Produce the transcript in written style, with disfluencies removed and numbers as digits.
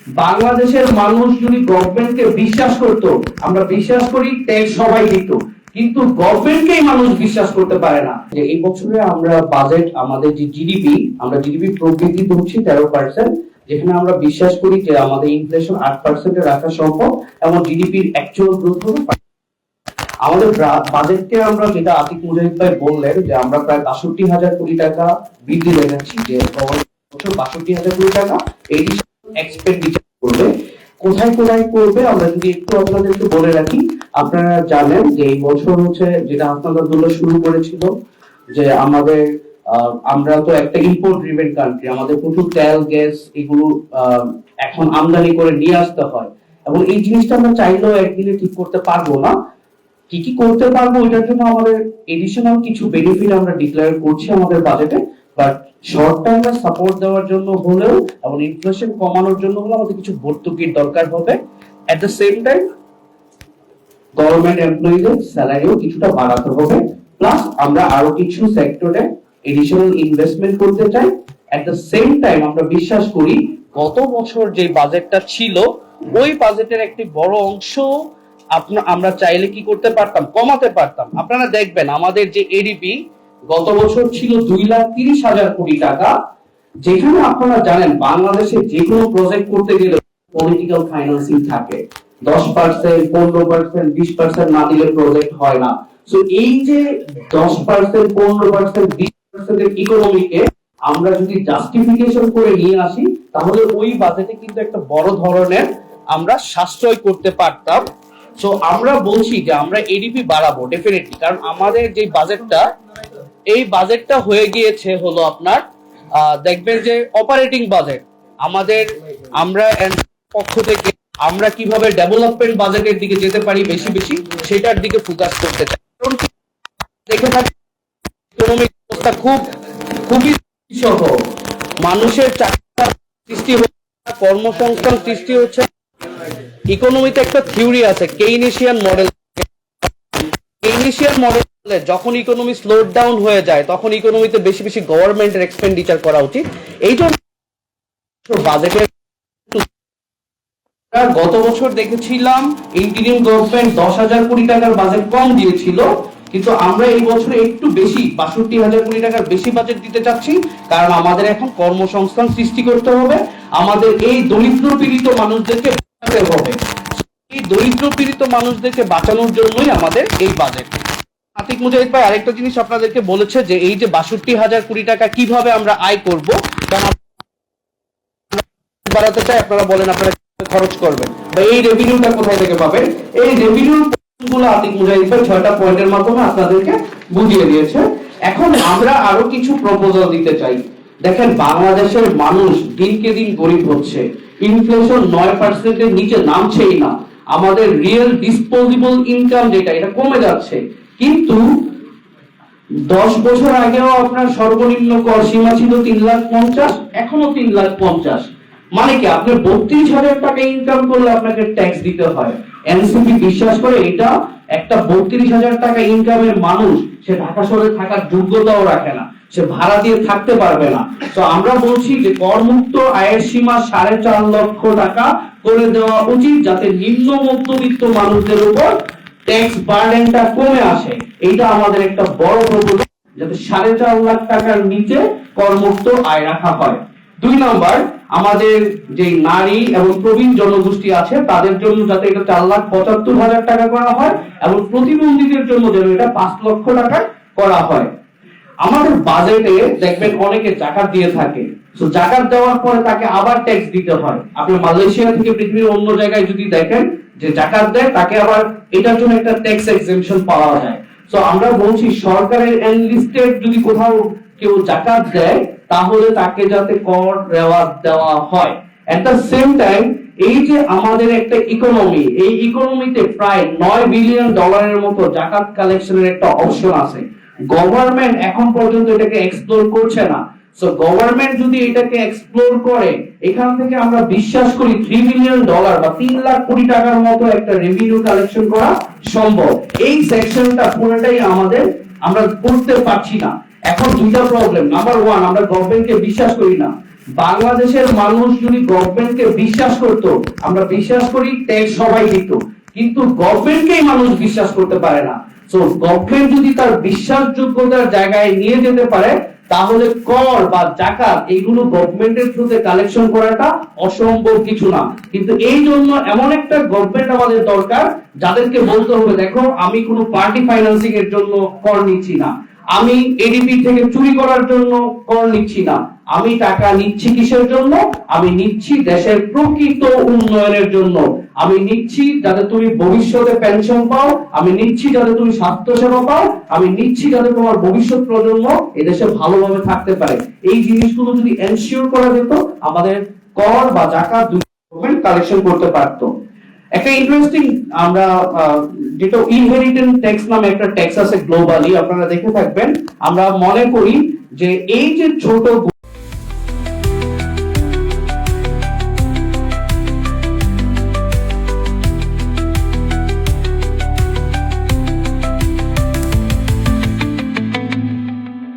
বাংলাদেশের মানুষ যদি গভর্নমেন্টকে বিশ্বাস করত, আমরা বিশ্বাস করি ট্যাক্স সবাই দিত, কিন্তু গভর্নমেন্টকেই মানুষ বিশ্বাস করতে পারে না। যে এই বছরে আমরা বাজেট, আমাদের যে জিডিপি, আমরা জিডিপি প্রবৃদ্ধি ধরছি 13%, যেখানে আমরা বিশ্বাস করি যে আমাদের ইনফ্লেশন 8% রাখা সম্ভব এবং জিডিপির অ্যাকচুয়াল গ্রোথ হবে। আমাদের বাজেটকে আমরা, যেটা আতিক মুজাহিদ ভাই বললেন, যে আমরা প্রায় 62,000 কোটি টাকা বৃদ্ধি দেখাচ্ছি, যে বছর 62,000 কোটি টাকা এক্সপেন্ডিচার করবে। কোথায় কোথায় করবে আমরা যদি একটু আপনাদেরকে বলে রাখি। আপনারা জানেন যে এই বছর হচ্ছে, যেটা হাসনাত আব্দুল্লাহ শুরু করেছিল, যে আমাদের আমরা তো একটা ইম্পোর্ট ড্রিভেন কান্ট্রি, আমাদের প্রচুর তেল গ্যাস এগুলো এখন আমদানি করে নিয়ে আসতে হয়, এবং এই জিনিসটা আমরা চাইলেও একদিনে ঠিক করতে পারবো না। কি কি করতে পারবো এটার জন্য আমাদের এডিশনাল কিছু বেনিফিট আমরা ডিক্লেয়ার করছি আমাদের বাজেটে, বাট শর্ট টার্মে সাপোর্ট দেওয়ার জন্য হলেও এবং ইনফ্লেশন কমানোর জন্য হলেও আমাদের কিছু ভর্তুকির দরকার হবে। At the same time government এমপ্লয়িদের স্যালারিও কিছুটা বাড়াতে হবে, প্লাস আমরা আরো কিছু সেক্টরে এডিশনাল ইনভেস্টমেন্ট করতে চাই। এট দ্য সেম টাইম আমরা বিশ্বাস করি গত বছর যে বাজেটটা ছিল, ওই বাজেটের একটি বড় অংশ আমরা চাইলে কি করতে পারতাম, কমাতে পারতাম। আপনারা দেখবেন আমাদের যে এডিপি গত বছর ছিল 2,30,000 কোটি টাকা, যেখানে আপনারা জানেন বাংলাদেশে যে কোনো প্রজেক্ট করতে গেলে পলিটিক্যাল ফাইন্যান্সিং থাকে, 10%, 15%, 20% না দিলে প্রজেক্ট হয় না। সো এই যে 10%, 15%, 20% এর ইকোনমিকে আমরা যদি জাস্টিফিকেশন করে নিয়ে আসি, তাহলে ওই বাজেটে কিন্তু একটা বড় ধরনের আমরা সাশ্রয় করতে পারতাম। সো আমরা বলছি যে আমরা এডিপি বাড়াবো ডেফিনেটলি, কারণ আমাদের যে বাজেটটা, এই বাজেটটা হয়ে গিয়েছে হলো আপনার, দেখবেন যে অপারেটিং বাজেট আমাদের, আমরা পক্ষ থেকে আমরা কিভাবে ডেভেলপমেন্ট বাজেটের দিকে যেতে পারি বেশি বেশি, সেটার দিকে ফোকাস করতে চাই। কারণ দেখে থাকি ইকোনমিক অবস্থা খুবই সহ, মানুষের চাকরি সৃষ্টি হচ্ছে, কর্মসংস্থান সৃষ্টি হচ্ছে। ইকোনমিতে একটা থিওরি আছে কেইনেশিয়ান মডেল। কেইনেশিয়ান মডেলে যখন ইকোনমি স্লো ডাউন হয়ে যায়, তখন ইকোনমিতে বেশি বেশি গভর্নমেন্টের এক্সপেন্ডিচার করা উচিত। এই জন্য বাজেটের গত বছর দেখেছিলাম ইন্টিরিম গভর্নমেন্ট 10,000 কোটি টাকার বাজেট কম দিয়েছিল, কিন্তু আমরা এই বছরে একটু বেশি 62,000 কোটি টাকার বেশি বাজেট দিতে চাচ্ছি, কারণ আমাদের এখন কর্মসংস্থান সৃষ্টি করতে হবে, আমাদের এই দরিদ্র পীড়িত মানুষদেরকে বাঁচাতে হবে। এই দরিদ্র পীড়িত মানুষদেরকে বাঁচানোর জন্যই আমাদের এই বাজেট। আতিক মুজাহিদ ভাই আরেকটা জিনিস আপনাদেরকে বলেছে যে এই যে 62,000 কোটি টাকা কিভাবে আমরা আয় করব, কারণ বাড়াতে চাই, আপনারা বলেন আপনারা খরচ করবেন বা এই রেভিনিউটা কোথায় থেকে পাবেন। এই রেভিনিউ গুলো আতিক মুজাহিদ ভাই 6টা পয়েন্টের মাধ্যমে আপনাদেরকে বুঝিয়ে দিয়েছে। এখন আমরা আরো কিছু প্রপোজাল দিতে চাই। দেখেন বাংলাদেশের মানুষ দিনকে দিন গরিব হচ্ছে, ইনফ্লেশন 9% এর নিচে নামছেই না, আমাদের রিয়েল ডিসপোজেবল ইনকাম যেটা, এটা কমে যাচ্ছে। কিন্তু 10 বছর আগেও আপনার সর্বনিম্ন কর সীমা ছিল 3,50,000, এখনো 3,50,000। মানে কি, আপনি 32,000 টাকা ইনকাম করলে আপনাকে ট্যাক্স দিতে হয়। এনসিপি বিশ্বাস করে এটা একটা 32,000 টাকা ইনকামের মানুষ সে ঢাকা শহরে থাকার যোগ্যতাও রাখে না, সে ভাড়া দিয়ে থাকতে পারবে না। তো আমরা বলছি যে করমুক্ত আয়ের সীমা 4.5 লক্ষ টাকা করে দেওয়া উচিত, যাতে নিম্ন মধ্যবিত্ত মানুষদের উপর ট্যাক্স বার্ডেনটা কমে আসে। এইটা আমাদের একটা বড় প্রপোজাল, যাতে 4.5 লাখ টাকার নিচে করমুক্ত আয় রাখা হয়। 2 নাম্বার, আমাদের যে নারী এবং প্রবীণ জনগোষ্ঠী আছে তাদের জন্য যাতে এটা 4,75,000 টাকা করা হয়, এবং প্রতিবন্ধীদের জন্য যেন এটা 5 লক্ষ টাকা করা হয়। আমাদের বাজেটে দেখবেন অনেকে জাকাত দিয়ে থাকে, তো জাকাত দেওয়ার পরে তাকে আবার ট্যাক্স দিতে হয়। আপনি মালয়েশিয়া থেকে পৃথিবীর অন্য জায়গায় যদি দেখেন যে জাকাত দেয়, তাকে আবার এটার জন্য একটা ট্যাক্স এক্সেম্পশন পাওয়া যায়। তো আমরা বলছি সরকারের এনলিস্টেড যদি কোথাও কেউ জাকাত দেয়, তাহলে তাকে যাতে কর রেওয়াজ দেওয়া হয়। এট দ্য সেম টাইম এই যে আমাদের একটা ইকোনমি, এই ইকোনমিতে প্রায় $9 বিলিয়ন মতো জাকাত কালেকশনের একটা অপশন আছে। গভর্নমেন্ট এখন পর্যন্ত এটাকে এক্সপ্লোর করছে না। সো গভর্নমেন্ট যদি এটাকে এক্সপ্লোর করে, এখান থেকে আমরা বিশ্বাস করি $3 বিলিয়ন বা 3 লাখ কোটি টাকার মতো একটা রেভিনিউ কালেকশন করা সম্ভব। এই সেকশনটা পুরোটাই আমরা করতে পারছি না। এখন দুইটা প্রবলেম। নাম্বার 1, আমরা গভর্নমেন্টকে বিশ্বাস করি না। বাংলাদেশের মানুষ যদি গভর্নমেন্টকে বিশ্বাস করত, আমরা বিশ্বাস করি ট্যাক্স সবাই দিত, কিন্তু গভর্নমেন্টকেই মানুষ বিশ্বাস করতে পারে না। সো গভর্নমেন্ট যদি তার বিশ্বাসযোগ্যতার জায়গায় নিয়ে যেতে পারে, তাহলে কর বা জাকাত এইগুলো গভর্নমেন্টের থ্রুতে কালেকশন করাটা অসম্ভব কিছু না। কিন্তু এই জন্য এমন একটা গভর্নমেন্ট আমাদের দরকার যাদেরকে বলতে হবে, দেখো আমি কোনো পার্টি ফাইন্যান্সিং এর জন্য কর নিচ্ছি না, আমি এডিপি থেকে চুরি করার জন্য কর নিচ্ছি না, আমি টাকা নিচ্ছি কিসের জন্য? আমি নিচ্ছি দেশের প্রকৃত উন্নয়নের জন্য। আমি নিচ্ছি যাতে তুমি ভবিষ্যতে পেনশন পাও, আমি নিচ্ছি যাতে তুমি স্বাস্থ্য সেবা পাও, আমি নিচ্ছি যাতে তোমার ভবিষ্যৎ প্রজন্ম এদেশে ভালোভাবে থাকতে পারে। এই জিনিসগুলো যদি এনশিওর করা যেত, আমাদের কর বা জাকাত দুই গভর্নমেন্ট কালেকশন করতে পারতো। একটা ইন্টারেস্টিং, আমরা যেটা ইনহেরিটেন্স ট্যাক্স নামে একটা ট্যাক্স আছে গ্লোবালি, আপনারা দেখে থাকবেন। আমরা মনে করি যে এই যে ছোট